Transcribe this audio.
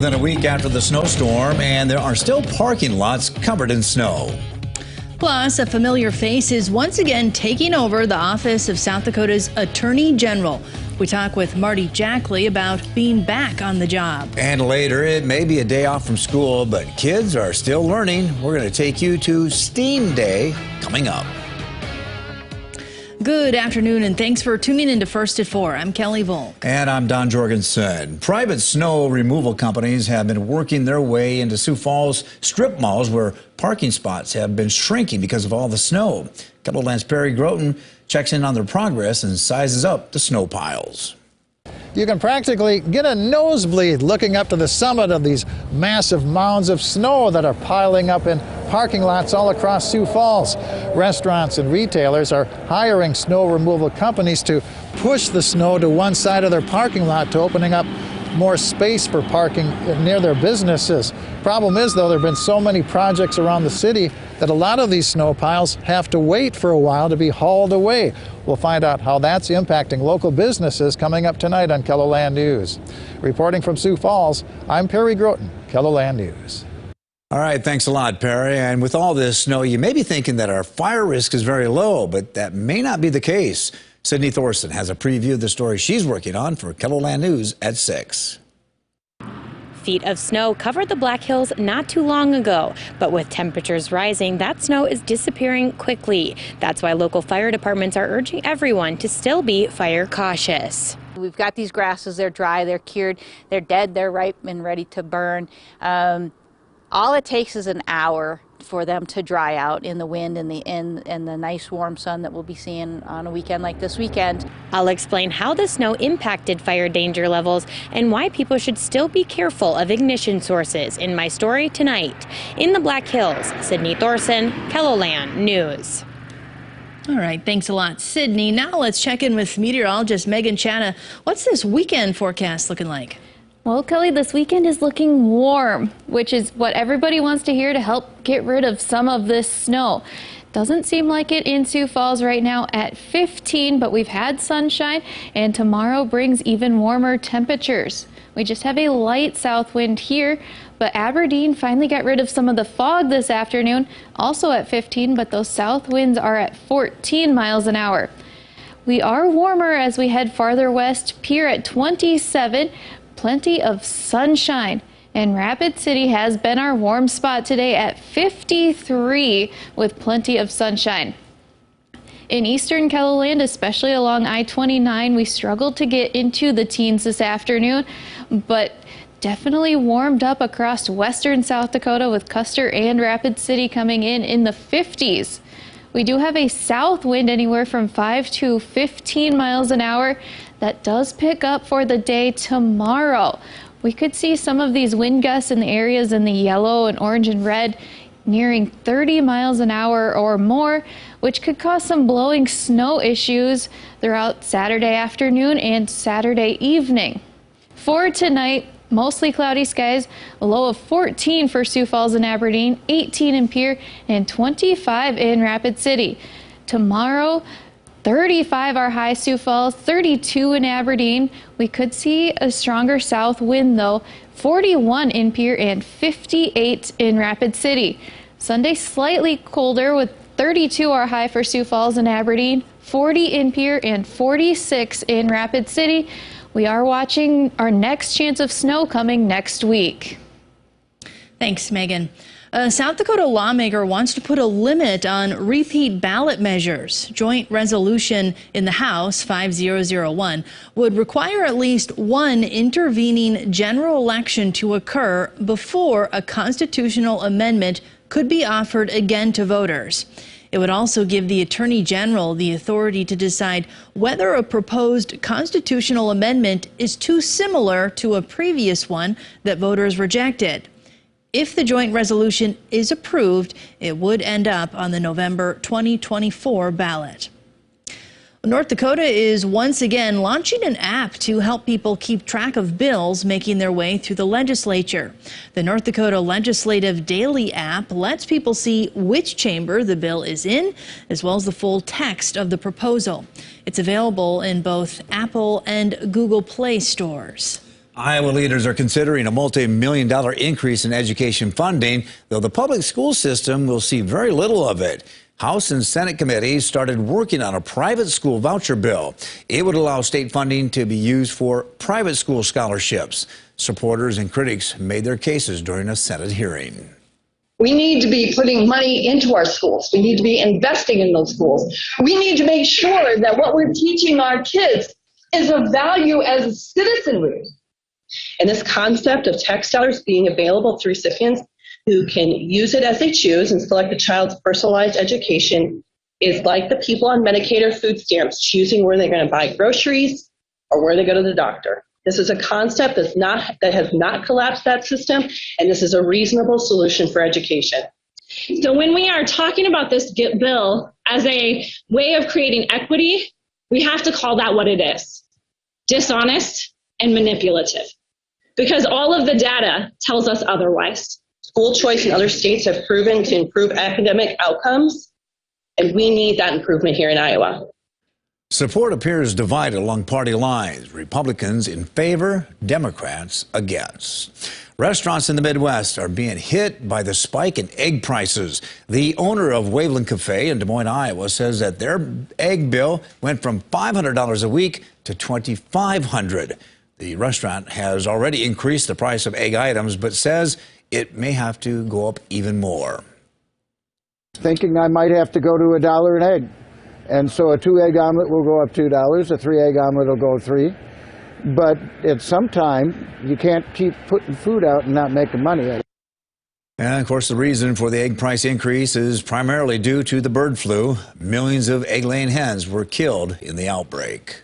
Than a week after the snowstorm, and there are still parking lots covered in snow. Plus, a familiar face is once again taking over the office of South Dakota's Attorney General. We talk with Marty Jackley about being back on the job. And later, it may be a day off from school, but kids are still learning. We're going to take you to STEAM Day coming up. Good afternoon, and thanks for tuning in to First at 4. I'm Kelly Volk. And I'm Don Jorgensen. Private snow removal companies have been working their way into Sioux Falls strip malls where parking spots have been shrinking because of all the snow. Kettleland's Perry Groten checks in on their progress and sizes up the snow piles. You can practically get a nosebleed looking up to the summit of these massive mounds of snow that are piling up in parking lots all across Sioux Falls. Restaurants and retailers are hiring snow removal companies to push the snow to one side of their parking lot to opening up more space for parking near their businesses. Problem is, though, there have been so many projects around the city that a lot of these snow piles have to wait for a while to be hauled away. We'll find out how that's impacting local businesses coming up tonight on Kettleland News. Reporting from Sioux Falls, I'm Perry Groten, Kettleland News. All right, thanks a lot, Perry. And with all this snow, you may be thinking that our fire risk is very low, but that may not be the case. Sydney Thorson has a preview of the story she's working on for Kettleland News at 6. Feet of snow covered the Black Hills not too long ago, but with temperatures rising, that snow is disappearing quickly. That's why local fire departments are urging everyone to still be fire cautious. We've got these grasses, they're dry, they're cured, they're dead, they're ripe and ready to burn. All it takes is an hour for them to dry out in the wind and the nice warm sun that we'll be seeing on a weekend like this weekend. I'll explain how the snow impacted fire danger levels and why people should still be careful of ignition sources in my story tonight. In the Black Hills, Sydney Thorson, Kettleland News. All right, thanks a lot, Sydney. Now let's check in with meteorologist Megan Chana. What's this weekend forecast looking like? Well, Kelly, this weekend is looking warm, which is what everybody wants to hear to help get rid of some of this snow. Doesn't seem like it in Sioux Falls right now at 15, but we've had sunshine, and tomorrow brings even warmer temperatures. We just have a light south wind here, but Aberdeen finally got rid of some of the fog this afternoon, also at 15, but those south winds are at 14 miles an hour. We are warmer as we head farther west, Pierre at 27. Plenty of sunshine, and Rapid City has been our warm spot today at 53 with plenty of sunshine. In eastern Kettleland, especially along I-29, we struggled to get into the teens this afternoon, but definitely warmed up across western South Dakota with Custer and Rapid City coming in the 50s. We do have a south wind anywhere from 5 to 15 miles an hour. That does pick up for the day tomorrow. We could see some of these wind gusts in the areas in the yellow and orange and red nearing 30 miles an hour or more, which could cause some blowing snow issues throughout Saturday afternoon and Saturday evening. For tonight, mostly cloudy skies, a low of 14 for Sioux Falls and Aberdeen, 18 in Pierre, and 25 in Rapid City. Tomorrow, 35 our high Sioux Falls, 32 in Aberdeen. We could see a stronger south wind though, 41 in Pierre and 58 in Rapid City. Sunday slightly colder with 32 our high for Sioux Falls and Aberdeen, 40 in Pierre and 46 in Rapid City. We are watching our next chance of snow coming next week. Thanks, Megan. A South Dakota lawmaker wants to put a limit on repeat ballot measures. Joint resolution in the House 5001 would require at least one intervening general election to occur before a constitutional amendment could be offered again to voters. It would also give the Attorney General the authority to decide whether a proposed constitutional amendment is too similar to a previous one that voters rejected. If the joint resolution is approved, it would end up on the November 2024 ballot. North Dakota is once again launching an app to help people keep track of bills making their way through the legislature. The North Dakota Legislative Daily app lets people see which chamber the bill is in, as well as the full text of the proposal. It's available in both Apple and Google Play stores. Iowa leaders are considering a multi-million-dollar increase in education funding, though the public school system will see very little of it. House and Senate committees started working on a private school voucher bill. It would allow state funding to be used for private school scholarships. Supporters and critics made their cases during a Senate hearing. We need to be putting money into our schools. We need to be investing in those schools. We need to make sure that what we're teaching our kids is of value as citizenry. And this concept of tax dollars being available to recipients who can use it as they choose and select the child's personalized education is like the people on Medicaid or food stamps choosing where they're going to buy groceries or where they go to the doctor. This is a concept that has not collapsed that system, and this is a reasonable solution for education. So when we are talking about this bill as a way of creating equity, we have to call that what it is: dishonest and manipulative, because all of the data tells us otherwise. School choice in other states have proven to improve academic outcomes, and we need that improvement here in Iowa. Support appears divided along party lines. Republicans in favor, Democrats against. Restaurants in the Midwest are being hit by the spike in egg prices. The owner of Waveland Cafe in Des Moines, Iowa, says that their egg bill went from $500 a week to $2,500. The restaurant has already increased the price of egg items, but says it may have to go up even more. Thinking I might have to go to $1 an egg. And so a 2-egg omelet will go up $2, a 3-egg omelet will go $3. But at some time, you can't keep putting food out and not making money at it. And of course, the reason for the egg price increase is primarily due to the bird flu. Millions of egg-laying hens were killed in the outbreak.